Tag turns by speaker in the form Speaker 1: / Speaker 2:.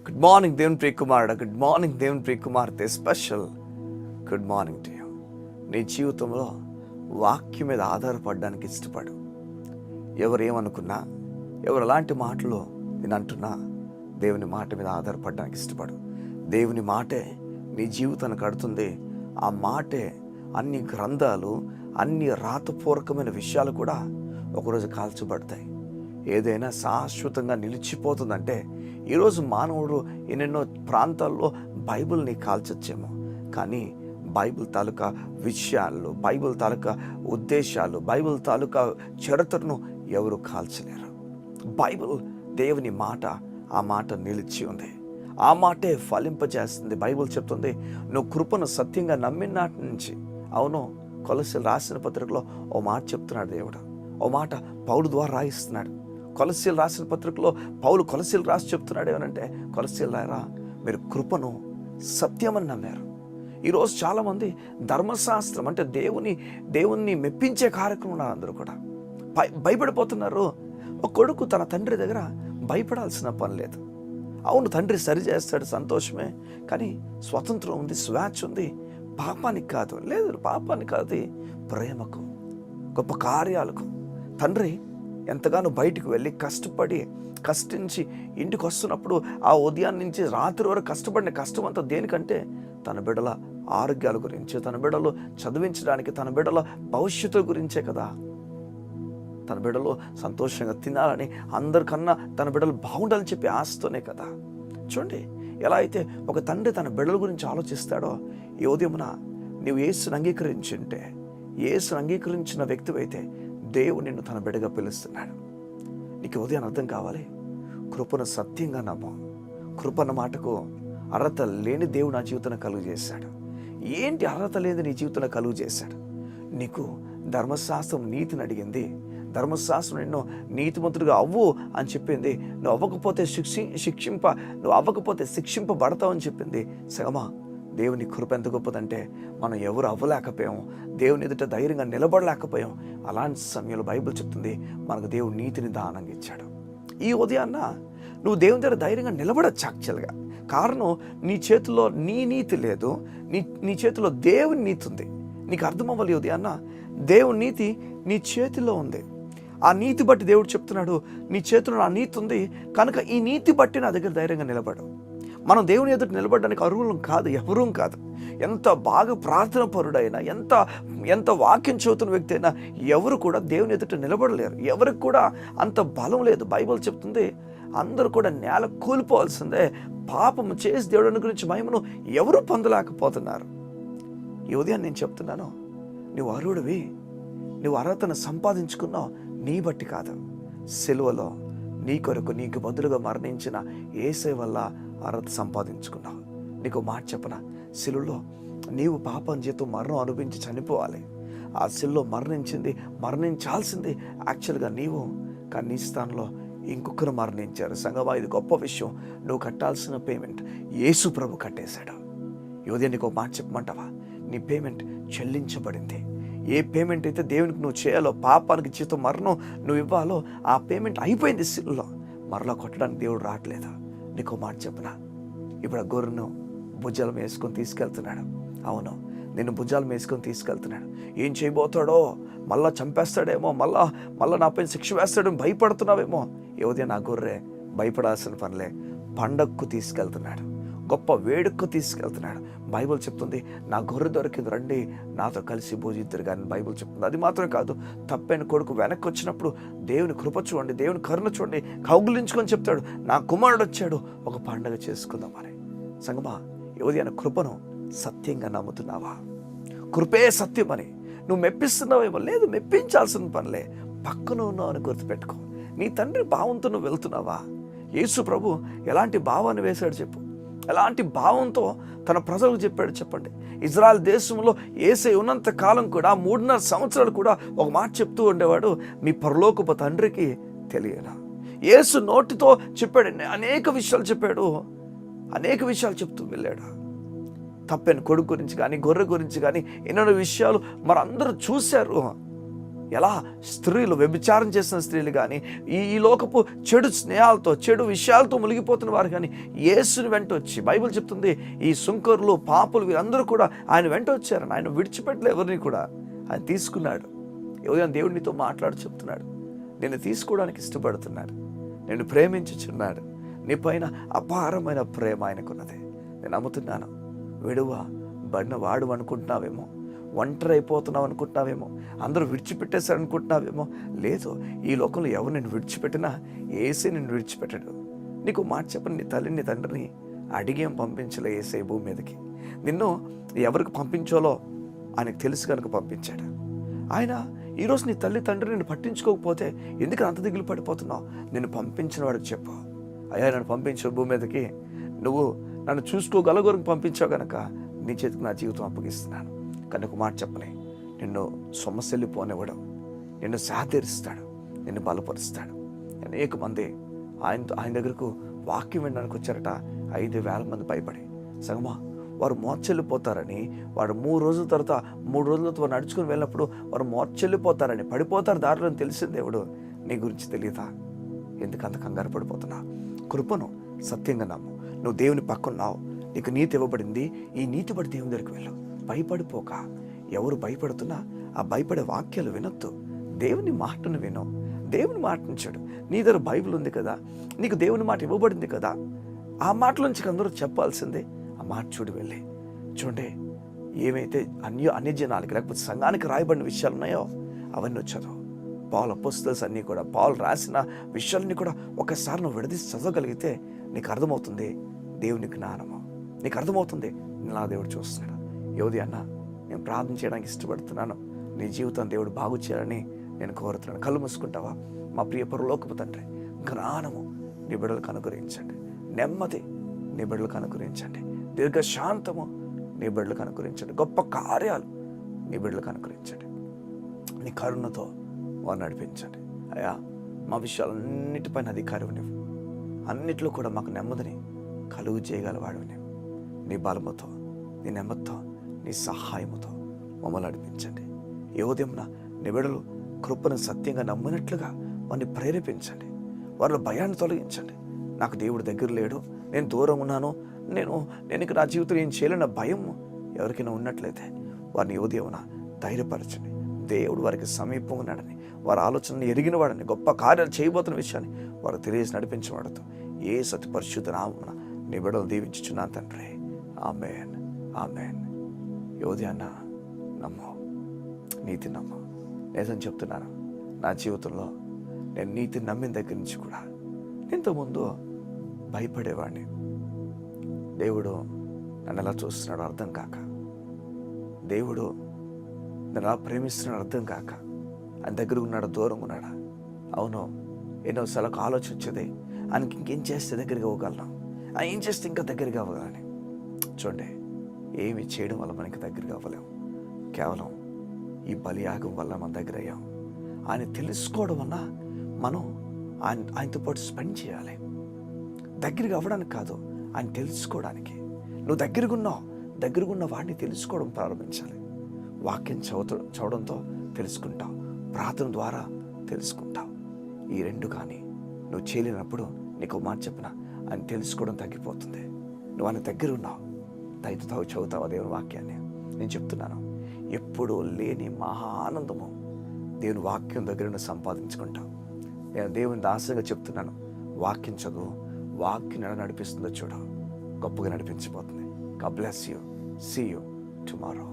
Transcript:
Speaker 1: Good morning దేవుని ప్రియ కుమారుడు, good morning దేవుని ప్రియ కుమార్తె. Special good morning to you. నీ జీవితంలో వాక్యం మీద ఆధారపడడానికి ఇష్టపడు. ఎవరు ఏమనుకున్నా, ఎవరు ఎలాంటి మాటలు నేను అంటున్నా, దేవుని మాట మీద ఆధారపడడానికి ఇష్టపడు. దేవుని మాటే నీ జీవితాన్ని కడుతుంది. ఆ మాటే అన్ని గ్రంథాలు, అన్ని రాతపూర్వకమైన విషయాలు కూడా ఒకరోజు కాల్చబడతాయి. ఏదైనా శాశ్వతంగా నిలిచిపోతుందంటే ఈరోజు మానవుడు ఎన్నెన్నో ప్రాంతాల్లో బైబిల్ని కాల్చొచ్చేమో, కానీ బైబిల్ తాలూకా విషయాలు, బైబిల్ తాలూకా ఉద్దేశాలు, బైబిల్ తాలూకా చరిత్రను ఎవరు కాల్చలేరు. బైబిల్ దేవుని మాట, ఆ మాట నిలిచి ఉంది. ఆ మాటే ఫలింపజేస్తుంది. బైబిల్ చెప్తుంది, నువ్వు కృపను సత్యంగా నమ్మిన నాటి నుంచి. అవును, కొలస్సీలు రాసిన పత్రికలో ఓ మాట చెప్తున్నాడు దేవుడు. ఓ మాట పౌలు ద్వారా రాయిస్తున్నాడు. కొలస్సీలు రాసిన పత్రికలో పౌలు కొలస్సీలు రాసి చెప్తున్నాడు ఏమనంటే, కొలస్సీలారా మీరు కృపను సత్యమని నమ్మారు. ఈరోజు చాలామంది ధర్మశాస్త్రం అంటే దేవుణ్ణి మెప్పించే కార్యక్రమం ఉన్నారు. అందరూ కూడా భయపడిపోతున్నారు. ఒక కొడుకు తన తండ్రి దగ్గర భయపడాల్సిన పని లేదు. అవును, తండ్రి సరి చేస్తాడు, సంతోషమే. కానీ స్వతంత్రం ఉంది, స్వేచ్ఛ ఉంది. పాపానికి కాదు, లేదు పాపానికి కాదు, ప్రేమకు, గొప్ప కార్యాలకు. తండ్రి ఎంతగానో బయటికి వెళ్ళి కష్టించి ఇంటికి వస్తున్నప్పుడు ఆ ఉదయం నుంచి రాత్రి వరకు కష్టపడిన కష్టం అంతా దేనికంటే తన బిడ్డల ఆరోగ్యాల గురించి, తన బిడ్డలు చదివించడానికి, తన బిడ్డల భవిష్యత్తు గురించే కదా. తన బిడ్డలు సంతోషంగా తినాలని, అందరికన్నా తన బిడ్డలు బాగుండాలని చెప్పి ఆశతోనే కదా. చూడండి, ఎలా అయితే ఒక తండ్రి తన బిడ్డల గురించి ఆలోచిస్తాడో, ఈ ఉదయమున నీవు యేసుని అంగీకరించుంటే, యేసుని అంగీకరించిన వ్యక్తివైతే దేవుడు నిన్ను తన బిడ్డగా పిలుస్తున్నాడు. నీకు ఉదయం అర్థం కావాలి, కృపను సత్యంగా నమ్ము. కృపన్న మాటకు అర్హత లేని దేవుడు నా జీవితంలో కలుగు చేశాడు. ఏంటి అర్హత లేని నీ జీవితంలో కలుగు చేశాడు? నీకు ధర్మశాస్త్రం నీతిని అడిగింది. ధర్మశాస్త్రం నిన్ను నీతిమంతుడిగా అవ్వు అని చెప్పింది. నువ్వు అవ్వకపోతే నువ్వు అవ్వకపోతే శిక్షింపబడతావు అని చెప్పింది. సగమా దేవుని కృప ఎంత గొప్పదంటే, మనం ఎవరు అవ్వలేకపోయాము, దేవుని ఎదుట ధైర్యంగా నిలబడలేకపోయాం. అలాంటి సమయంలో బైబిల్ చెప్తుంది, మనకు దేవుడు నీతిని దానంగా ఇచ్చాడు. ఈ ఉదయాన్న నువ్వు దేవుని దగ్గర ధైర్యంగా నిలబడచ్చు. యాక్చువల్గా కారణం, నీ చేతిలో నీ నీతి లేదు, నీ చేతిలో దేవుని నీతి ఉంది. నీకు అర్థం అవ్వాలి, ఉదయాన్న దేవుని నీతి నీ చేతిలో ఉంది. ఆ నీతి బట్టి దేవుడు చెప్తున్నాడు, నీ చేతిలో నా నీతి ఉంది కనుక ఈ నీతి బట్టి నా దగ్గర ధైర్యంగా నిలబడు. మనం దేవుని ఎదుట నిలబడడానికి అర్హులం కాదు, ఎవరూ కాదు. ఎంత బాగా ప్రార్థన పరుడైనా, ఎంత వాక్యం చదువుతున్న వ్యక్తి అయినా ఎవరు కూడా దేవుని ఎదుట నిలబడలేరు. ఎవరికి కూడా అంత బలం లేదు. బైబిల్ చెప్తుంది, అందరూ కూడా నేల కూలిపోవాల్సిందే. పాపము చేసి దేవుడిని గురించి మహిమను ఎవరు పొందలేకపోతున్నారు. ఈ ఉదయం నేను చెప్తున్నాను, నువ్వు అర్హుడివి. నువ్వు అర్హతను సంపాదించుకున్నావు నీ బట్టి కాదు, సిలువలో నీ కొరకు నీకు బదులుగా మరణించిన యేసే వల్ల అర్హత సంపాదించుకున్నావు. నీకు మాట చెప్పనా, సిలువలో నీవు పాపం చేతూ మరణం అనుభవించి చనిపోవాలి. ఆ సిలువలో మరణించాల్సింది యాక్చువల్గా నీవు, కానీ నీ స్థానంలో ఇంకొకరు మరణించారు. సంగమా, ఇది గొప్ప విషయం. నువ్వు కట్టాల్సిన పేమెంట్ యేసు ప్రభు కట్టేశాడు. ఈ ఉదయం నీకు మాట చెప్పమంటావా? నీ పేమెంట్ చెల్లించబడింది. ఏ పేమెంట్ అయితే దేవునికి నువ్వు చేయాలో, పాపానికి జీతం మరణం నువ్వు ఇవ్వాలో, ఆ పేమెంట్ అయిపోయింది సిలువలో. మరలా కొట్టడానికి దేవుడు రావట్లేదు. నీకు మాట చెప్పనా, ఇప్పుడు ఆ గొర్రెను భుజాలు వేసుకొని తీసుకెళ్తున్నాడు. అవును, నేను భుజాలు వేసుకొని తీసుకెళ్తున్నాడు. ఏం చేయబోతాడో, మళ్ళా చంపేస్తాడేమో, మళ్ళా నాపై శిక్ష వేస్తాడేమో భయపడుతున్నావేమో. ఏదో నా గొర్రె భయపడాల్సిన పనిలే, పండగకు తీసుకెళ్తున్నాడు, గొప్ప వేడుకకు తీసుకెళ్తున్నాడు. బైబిల్ చెప్తుంది, నా గొర్రె దొరికింది, రండి నాతో కలిసి భోజిద్దరు కానీ బైబిల్ చెప్తుంది. అది మాత్రమే కాదు, తప్పైన కొడుకు వెనక్కి వచ్చినప్పుడు దేవుని కృప చూడండి, దేవుని కరుణ చూడండి, కౌగులించుకొని చెప్తాడు, నా కుమారుడు వచ్చాడు, ఒక పండగ చేసుకుందామని. సంగమా, యువతి కృపను సత్యంగా నమ్ముతున్నావా? కృపే సత్యమని నువ్వు మెప్పిస్తున్నావేమో, లేదు, మెప్పించాల్సిన పనిలే, పక్కన ఉన్నావు అని గుర్తుపెట్టుకో. నీ తండ్రి భావంతో నువ్వు వెళ్తున్నావా? యేసు ప్రభు ఎలాంటి భావాన్ని వేశాడు చెప్పు, ఎలాంటి భావంతో తన ప్రజలకు చెప్పాడు చెప్పండి. ఇజ్రాయెల్ దేశంలో యేసే ఉన్నంత కాలం కూడా 3.5 సంవత్సరాలు కూడా ఒక మాట చెప్తూ ఉండేవాడు, మీ పరలోకపు తండ్రికి తెలియనా. యేసు నోటితో చెప్పాడు, అనేక విషయాలు చెప్పాడు, అనేక విషయాలు చెప్తూ వెళ్ళాడు. తప్పని కొడుకు గురించి కానీ, గొర్రె గురించి కానీ ఎన్నెన్నో విషయాలు మరందరూ చూశారు. ఎలా స్త్రీలు వ్యభిచారం చేసిన స్త్రీలు కానీ, ఈ లోకపు చెడు స్నేహాలతో, చెడు విషయాలతో మునిగిపోతున్న వారు కానీ యేసుని వెంట వచ్చి, బైబిల్ చెప్తుంది ఈ సుంకరులు, పాపులు వీరందరూ కూడా ఆయన వెంట వచ్చారని. ఆయన విడిచిపెట్టలే ఎవరిని కూడా, ఆయన తీసుకున్నాడు. ఉదయం దేవుడు నీతో మాట్లాడు చెప్తున్నాడు, నేను తీసుకోవడానికి ఇష్టపడుతున్నాడు, నేను ప్రేమించుచున్నాడు. నీ పైన అపారమైన ప్రేమ ఆయనకున్నది. నేను నమ్ముతున్నాను. విడువ బడిన వాడు అనుకుంటున్నావేమో, ఒంటరి అయిపోతున్నావు అనుకుంటున్నావేమో, అందరూ విడిచిపెట్టేశారు అనుకుంటున్నావేమో. లేదు, ఈ లోకంలో ఎవరు నిన్ను విడిచిపెట్టినా ఏసే నిన్ను విడిచిపెట్టాడు. నీకు మాట చెప్పని, నీ తల్లిని నీ తండ్రిని అడిగేం పంపించలే ఏసే భూమి మీదకి. నిన్ను ఎవరికి పంపించాలో ఆయనకు తెలుసు కనుక పంపించాడు. ఆయన ఈరోజు నీ తల్లి తండ్రి నిన్ను పట్టించుకోకపోతే ఎందుకు అంత దిగులు పడిపోతున్నావు? నిన్ను పంపించిన వాడికి చెప్పు, అయ్యా నన్ను పంపించు భూమి మీదకి, నువ్వు నన్ను చూసుకోగలగోరికి పంపించావు కనుక నీ చేతికి నా జీవితం అప్పగిస్తున్నాను. కనుక మాట చెప్పని, నిన్ను సొమ్మసెల్లి పోనివ్వడం, నిన్ను సాధరిస్తాడు, నిన్ను బలపరుస్తాడు. అనేక మంది ఆయన దగ్గరకు వాక్యం వినడానికి వచ్చారట, 5,000 మంది భయపడి. సగమా వారు మోర్చెల్లిపోతారని, వాడు 3 రోజుల తర్వాత 3 రోజులతో నడుచుకుని వెళ్ళినప్పుడు వారు మోర్చెల్లిపోతారని, పడిపోతారు దారిలో అని తెలిసిన దేవుడు నీ గురించి తెలియదా? ఎందుకు అంత కంగారు పడిపోతున్నా? కృపను సత్యంగా నమ్ము. నువ్వు దేవుని పక్కన్నావు, నీకు నీతి ఇవ్వబడింది. ఈ నీతి బట్టి దేవుని దగ్గరికి వెళ్ళు. భయపడిపోక. ఎవరు భయపడుతున్నా ఆ భయపడే వాక్యాలు వినొద్దు. దేవుని మాటను విను, దేవుని మాటనిచ్చాడు. నీ దగ్గర బైబిల్ ఉంది కదా, నీకు దేవుని మాట ఇవ్వబడింది కదా, ఆ మాటలోంచి అందరూ చెప్పాల్సిందే. ఆ మాట చూడు వెళ్ళి. చూడండి, ఏమైతే అన్య జనాలకి లేకపోతే సంఘానికి రాయబడిన విషయాలు ఉన్నాయో అవన్నీ చదువు. పౌలు అపోస్తలుస్ అన్నీ కూడా, పౌలు రాసిన విషయాలన్నీ కూడా ఒకసారి నువ్వు విడదీసి చదవగలిగితే నీకు అర్థమవుతుంది దేవుని జ్ఞానము. నీకు అర్థమవుతుంది నా దేవుడు చూస్తున్నాడు. యోధి అన్న, నేను ప్రార్థన చేయడానికి ఇష్టపడుతున్నాను. నీ జీవితం దేవుడు బాగు చేయాలని నేను కోరుతున్నాను. కళ్ళు మూసుకుంటావా? మా ప్రియ పరలోకపు తండ్రి, జ్ఞానము నీ బిడ్డలకు అనుగ్రహించండి. నెమ్మది నీ బిడ్డలకు అనుగ్రహించండి. దీర్ఘశాంతము నీ బిడ్డలకు అనుగ్రహించండి. గొప్ప కార్యాలు నీ బిడ్డలకు అనుగ్రహించండి. నీ కరుణతో వారు నడిపించండి. అయ్యా, మా విషయాలన్నిటిపైన అధికారం నీవు. అన్నిట్లో కూడా మాకు నెమ్మదిని కలుగు చేయగలవాడు నీవు. నీ బలముతో, నీ నెమ్మదితో, నీ సహాయముతో మమ్మల్ని నడిపించండి. ఈ ఉదయంన నీ బిడ్డలు కృపను సత్యంగా నమ్మినట్లుగా వారిని ప్రేరేపించండి. వారిలో భయాన్ని తొలగించండి. నాకు దేవుడు దగ్గర లేడు, నేను దూరం ఉన్నాను, నేను ఇక నా జీవితం ఏం చేయలేన భయం ఎవరికైనా ఉన్నట్లయితే వారిని ఉదయమున ధైర్యపరచండి. దేవుడు వారికి సమీపంగా ఉన్నాడని, వారి ఆలోచనని ఎరిగిన వాడని, గొప్ప కార్యాలు చేయబోతున్న విషయాన్ని వారు తెలియజేసి నడిపించబడుతూ ఏ సతి పరిశుద్ధ నామమున నీ బిడ్డలు దీవించుచున్నాను తండ్రి. ఆమేన్, ఆమేన్. యోధి నమ్ము, నీతి నమ్ము. నేను చెప్తున్నాను, నా జీవితంలో నేను నీతిని నమ్మిన దగ్గర నుంచి కూడా ఇంతకుముందు భయపడేవాడిని. దేవుడు నన్ను ఎలా చూస్తున్నాడో అర్థం కాక, దేవుడు నన్ను ఎలా ప్రేమిస్తున్నాడో అర్థం కాక, ఆయన దగ్గర ఉన్నాడా దూరంగా ఉన్నాడా? అవును, ఎన్నోసార్లు ఆలోచన వచ్చేది, ఆయనకి ఇంకేం చేస్తే దగ్గరికి అవ్వగలను, ఆయన ఏం చేస్తే ఇంకా దగ్గరికి అవ్వగలని. చూడండి, ఏమి చేయడం వల్ల మనకి దగ్గరికి అవ్వలేము. కేవలం ఈ బలియాగం వల్ల మన దగ్గర అయ్యాం. ఆయన తెలుసుకోవడం వల్ల మనం ఆయనతో పాటు స్పెండ్ చేయాలి. దగ్గరికి అవ్వడానికి కాదు, ఆయన తెలుసుకోవడానికి. నువ్వు దగ్గరగా ఉన్న వాడిని తెలుసుకోవడం ప్రారంభించాలి. వాక్యం చదవడంతో తెలుసుకుంటావు, ప్రార్థన ద్వారా తెలుసుకుంటావు. ఈ రెండు కానీ నువ్వు చేయలేనప్పుడు నీకు మాట చెప్పిన ఆయన తెలుసుకోవడం తగ్గిపోతుంది. నువ్వు ఆయన దగ్గర ఉన్నావు, దయతో చదువుతావా దేవుని వాక్యాన్ని? నేను చెప్తున్నాను, ఎప్పుడూ లేని మహా ఆనందము దేవుని వాక్యం దగ్గర సంపాదించుకుంటావు. నేను దేవుని దాసగా చెప్తున్నాను, వాక్యం చదువు, వాక్యం ఎలా నడిపిస్తుందో చూడు, గొప్పగా నడిపించిపోతుంది. God bless you. See you tomorrow.